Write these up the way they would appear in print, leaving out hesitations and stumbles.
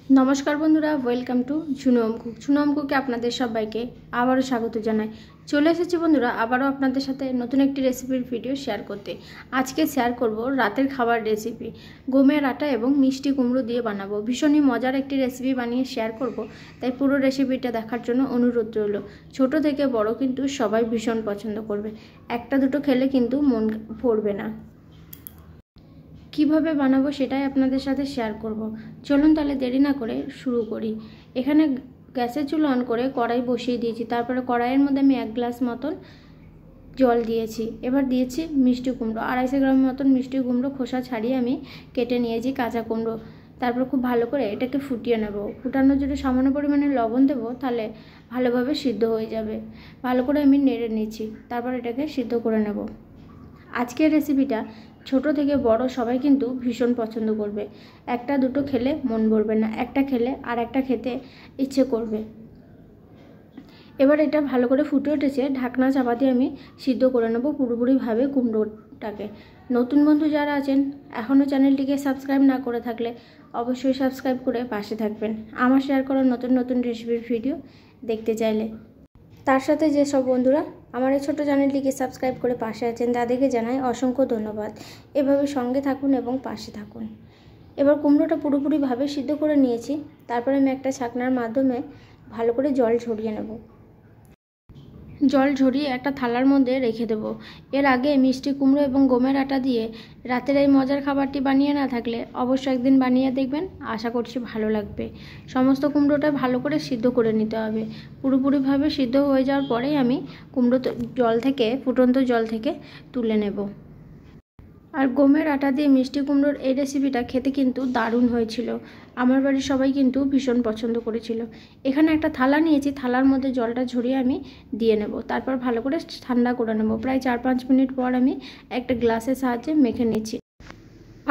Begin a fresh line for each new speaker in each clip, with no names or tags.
নমস্কার বন্ধুরা, welcome to Jhunam কুকে আপনাদের সবাইকে আবারও স্বাগত জানাই। চলে এসেছি বন্ধুরা আবারও আপনাদের সাথে নতুন একটি রেসিপির ভিডিও শেয়ার করতে। আজকে শেয়ার করব রাতের খাবার রেসিপি। গমের আটা এবং মিষ্টি কুমড়ো দিয়ে বানাবো। ভীষণই মজার একটি রেসিপি বানিয়ে শেয়ার করব, তাই পুরো রেসিপিটা দেখার জন্য অনুরোধ রইল। ছোট থেকে বড় কিন্তু সবাই ভীষণ পছন্দ করবে। একটা দুটো খেলে কিন্তু মন ভরবে না। কিভাবে বানাবো সেটাই আপনাদের সাথে শেয়ার করব। চলুন তাহলে দেরি না করে শুরু করি। এখানে গ্যাসের চুলা অন করে কড়াই বসিয়ে দিয়েছি। তারপরে কড়াইয়ের মধ্যে আমি 1 গ্লাস মতন জল দিয়েছি। এবার দিয়েছি মিষ্টি কুমড়ো, 250 গ্রাম মতন মিষ্টি কুমড়ো খোসা ছাড়িয়ে আমি কেটে নিয়েছি কাঁচা কুমড়ো। তারপর খুব ভালো করে এটাকে ফুটিয়ে নেব। ফুটানোর জন্য সামান্য পরিমাণে লবণ দেবো, তাহলে ভালোভাবে সিদ্ধ হয়ে যাবে। ভালো করে আমি নেড়ে নিয়েছি, তারপর এটাকে সিদ্ধ করে নেব। আজকের রেসিপিটা ছোট থেকে বড় সবাই কিন্তু ভীষণ পছন্দ করবে। একটা দুটো খেলে মন ভরবে না, একটা খেলে আর একটা খেতে ইচ্ছে করবে। এবার এটা ভালো করে ফুটে উঠেছে, ঢাকনা চাপা দিয়ে আমি সিদ্ধ করে নেব পুরোপুরিভাবে কুমড়োটাকে। নতুন বন্ধু যারা আছেন এখনও চ্যানেলটিকে সাবস্ক্রাইব না করে থাকলে অবশ্যই সাবস্ক্রাইব করে পাশে থাকবেন আমার শেয়ার করা নতুন নতুন রেসিপির ভিডিও দেখতে চাইলে। তার সাথে যেসব বন্ধুরা আমার এই ছোটো চ্যানেলটিকে সাবস্ক্রাইব করে পাশে আছেন তাদেরকে জানাই অসংখ্য ধন্যবাদ। এভাবে সঙ্গে থাকুন এবং পাশে থাকুন। এবার কুমড়োটা পুরোপুরিভাবে সিদ্ধ করে নিয়েছি। তারপরে আমি একটা ছাকনার মাধ্যমে ভালো করে জল ঝরিয়ে নেব। জল ঝরিয়ে একটা থালার মধ্যে রেখে দেব। এর আগে মিষ্টি কুমড়ো এবং গমের আটা দিয়ে রাতের এই মজার খাবারটি বানিয়ে না থাকলে অবশ্যই একদিন বানিয়ে দেখবেন, আশা করছি ভালো লাগবে। সমস্ত কুমড়োটা ভালো করে সিদ্ধ করে নিতে হবে। পুরোপুরিভাবে সিদ্ধ হয়ে যাওয়ার পরেই আমি কুমড়ো ফুটন্ত জল থেকে তুলে নেব। আর গমের আটা দিয়ে মিষ্টি কুমড়োর এই রেসিপিটা খেতে কিন্তু দারুণ হয়েছিল। আমার বাড়ির সবাই কিন্তু ভীষণ পছন্দ করেছিল। এখানে একটা থালা নিয়েছি, থালার মধ্যে জলটা ঝরিয়ে আমি দিয়ে নেব। তারপর ভালো করে ঠান্ডা করে নেব। প্রায় 4-5 মিনিট পর আমি একটা গ্লাসের সাহায্যে মেখে নিচ্ছি।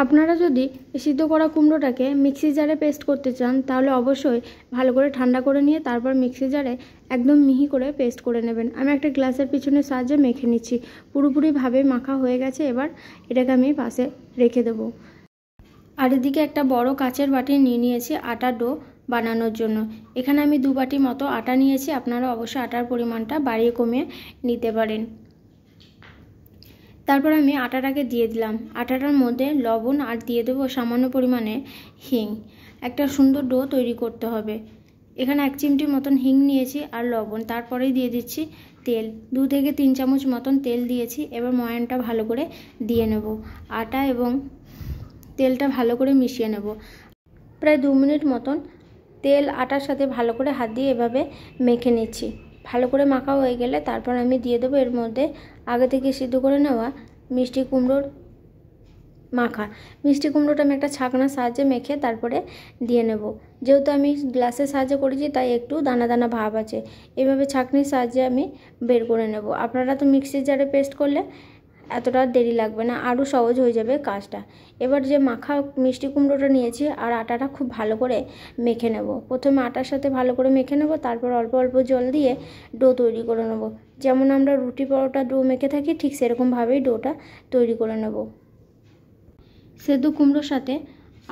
আপনারা যদি সিদ্ধ করা কুমড়োটাকে মিক্সি জারে পেস্ট করতে চান তাহলে অবশ্যই ভালো করে ঠান্ডা করে নিয়ে তারপর মিক্সি জারে একদম মিহি করে পেস্ট করে নেবেন। আমি একটা গ্লাসের পিছনের সাহায্যে মেখে নিচ্ছি। পুরোপুরিভাবে মাখা হয়ে গেছে। এবার এটাকে আমি পাশে রেখে দেবো। আর এদিকে একটা বড় কাচের বাটি নিয়ে নিয়েছি আটা ডো বানানোর জন্য। এখানে আমি 2 বাটি মতো আটা নিয়েছি। আপনারা অবশ্যই আটার পরিমাণটা বাড়িয়ে কমিয়ে নিতে পারেন। তারপর আমি আটাটাকে দিয়ে দিলাম। আটাটার মধ্যে লবণ আর দিয়ে দেবো সামান্য পরিমাণে হিং। একটা সুন্দর ডো তৈরি করতে হবে। এখানে 1 চিমটি মতন হিং নিয়েছি আর লবণ। তারপরেই দিয়ে দিচ্ছি তেল। 2 থেকে 3 চামচ মতন তেল দিয়েছি। এবার ময়ানটা ভালো করে দিয়ে নেব। আটা এবং তেলটা ভালো করে মিশিয়ে নেব। প্রায় 2 মিনিট মতন তেল আটার সাথে ভালো করে হাত দিয়ে এভাবে মেখে নিচ্ছি। ভালো করে মাখা হয়ে গেলে তারপর আমি দিয়ে দেবো এর মধ্যে আগে থেকে সিদ্ধ করে নেওয়া মিষ্টি কুমড়োর মাখা। মিষ্টি কুমড়োটা আমি একটা ছাকনার সাহায্যে মেখে তারপরে দিয়ে নেব। যেহেতু আমি গ্লাসের সাহায্যে করেছি তাই একটু দানা দানা ভাব আছে। এভাবে ছাকনির সাহায্যে আমি বের করে নেব। আপনারা তো মিক্সির জারে পেস্ট করলে এতটা দেরি লাগবে না, আরও সহজ হয়ে যাবে কাজটা। এবার যে মাখা মিষ্টি কুমড়োটা নিয়েছি আর আটাটা খুব ভালো করে মেখে নেব। প্রথমে আটার সাথে ভালো করে মেখে নেব, তারপর অল্প অল্প জল দিয়ে ডো তৈরি করে নেব। যেমন আমরা রুটি পরোটা ডো মেখে থাকি ঠিক সেরকমভাবেই ডোটা তৈরি করে নেব। সেদ্ধ কুমড়োর সাথে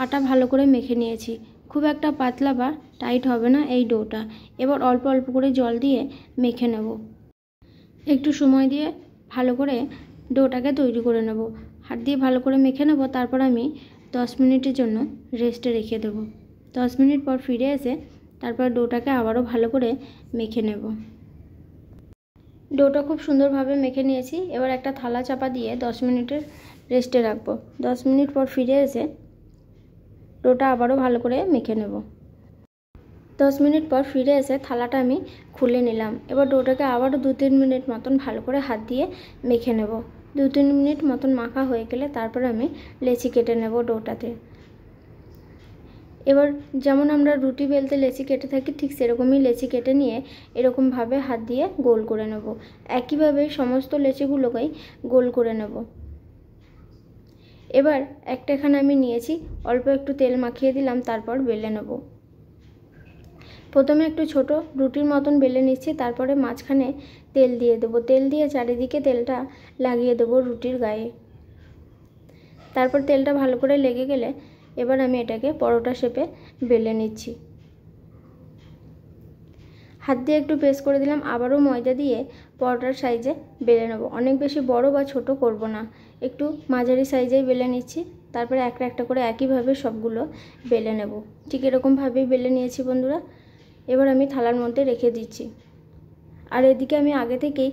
আটা ভালো করে মেখে নিয়েছি। খুব একটা পাতলা বা টাইট হবে না এই ডোটা। এবার অল্প অল্প করে জল দিয়ে মেখে নেব। একটু সময় দিয়ে ভালো করে ডোটাকে তৈরি করে নেব। হাত দিয়ে ভালো করে মেখে নেব। তারপর আমি 10 মিনিটের জন্য রেস্টে রেখে দেব। 10 মিনিট পর ফিরে এসে তারপর ডোটাকে আবারও ভালো করে মেখে নেব। ডোটা খুব সুন্দরভাবে মেখে নিয়েছি। এবার একটা থালা চাপা দিয়ে 10 মিনিটের রেস্টে রাখবো। 10 মিনিট পর ফিরে এসে ডোটা আবারও ভালো করে মেখে নেব। 10 মিনিট পর ফিরে এসে থালাটা আমি খুলে নিলাম। এবার ডোটাকে আবারও 2-3 মিনিট মতন ভালো করে হাত দিয়ে মেখে নেব। 2-3 মিনিট মতন মাখা হয়ে গেলে তারপর আমি লেচি কেটে নেব ডোটাতে। এবার যেমন আমরা রুটি বেলতে লেচি কেটে থাকি ঠিক সেরকমই লেচি কেটে নিয়ে এরকমভাবে হাত দিয়ে গোল করে নেব। একইভাবে সমস্ত লেচিগুলোকেই গোল করে নেব। এবার এখানে আমি নিয়েছি, অল্প একটু তেল মাখিয়ে দিলাম, তারপর বেলে নেব। প্রথমে একটু ছোট রুটির মতন বেলে নিচ্ছি, তারপরে মাঝখানে তেল দিয়ে দেবো। তেল দিয়ে চারিদিকে তেলটা লাগিয়ে দেবো রুটির গায়ে। তারপর তেলটা ভালো করে লেগে গেলে এবার আমি এটাকে পরোটা শেপে বেলে নিচ্ছি। হাত দিয়ে একটু প্রেস করে দিলাম, আবারও ময়দা দিয়ে পরোটার সাইজে বেলে নেব। অনেক বেশি বড় বা ছোট করব না, একটু মাঝারি সাইজেই বেলে নিচ্ছি। তারপরে একটা একটা করে একইভাবে সবগুলো বেলে নেব। ঠিক এরকমভাবেই বেলে নিয়েছি বন্ধুরা। এবার আমি থালার মধ্যে রেখে দিচ্ছি। আর এদিকে আমি আগে থেকেই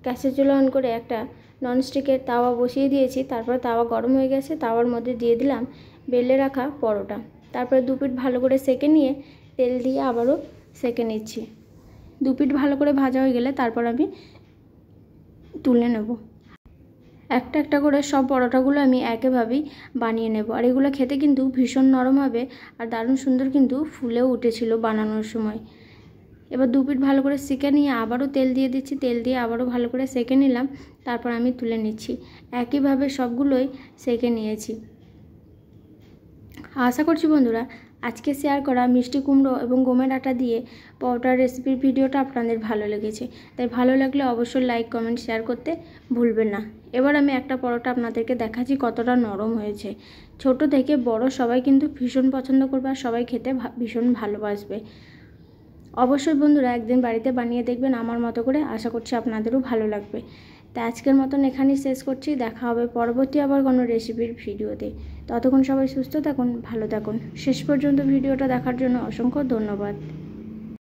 গ্যাসের চুলা অন করে একটা ননস্টিকের তাওয়া বসিয়ে দিয়েছি। তারপর তাওয়া গরম হয়ে গেছে, তাওয়ার মধ্যে দিয়ে দিলাম বেলে রাখা পরোটা। তারপরে দু পিঠ ভালো করে সেঁকে নিয়ে তেল দিয়ে আবারও সেঁকে নিচ্ছি। দু পিঠ ভালো করে ভাজা হয়ে গেলে তারপর আমি তুলে নেব। একটা একটা করে সব পরোটাগুলো আমি একইভাবেই বানিয়ে নেব। আর এগুলো খেতে কিন্তু ভীষণ নরম হবে আর দারুণ সুন্দর কিন্তু ফুলেও উঠেছিল বানানোর সময়। এবার দু পিঠ ভালো করে সেঁকে নিয়ে আবারও তেল দিয়ে দিচ্ছি। তেল দিয়ে আবারও ভালো করে সেঁকে নিলাম, তারপর আমি তুলে নিচ্ছি। একইভাবে সবগুলোই সেঁকে নিয়েছি। আশা করছি বন্ধুরা আজকে শেয়ার করা মিষ্টি কুমড়ো এবং গমের আটা দিয়ে পরোটার রেসিপির ভিডিওটা আপনাদের ভালো লেগেছে। তাই ভালো লাগলে অবশ্যই লাইক কমেন্ট শেয়ার করতে ভুলবেন না। এবার আমি একটা পরোটা আপনাদেরকে দেখাচ্ছি কতটা নরম হয়েছে। ছোট থেকে বড় সবাই কিন্তু ভীষণ পছন্দ করবে আর সবাই খেতে ভীষণ ভালোবাসবে। অবশ্যই বন্ধুরা একদিন বাড়িতে বানিয়ে দেখবেন আমার মতো করে, আশা করছি আপনাদেরও ভালো লাগবে। তাই আজকের মতন এখানেই শেষ করছি। দেখা হবে পরবর্তী আবার কোনো রেসিপির ভিডিওতে। ততক্ষণ সবাই সুস্থ থাকুন, ভালো থাকুন। শেষ পর্যন্ত ভিডিওটা দেখার জন্য অসংখ্য ধন্যবাদ।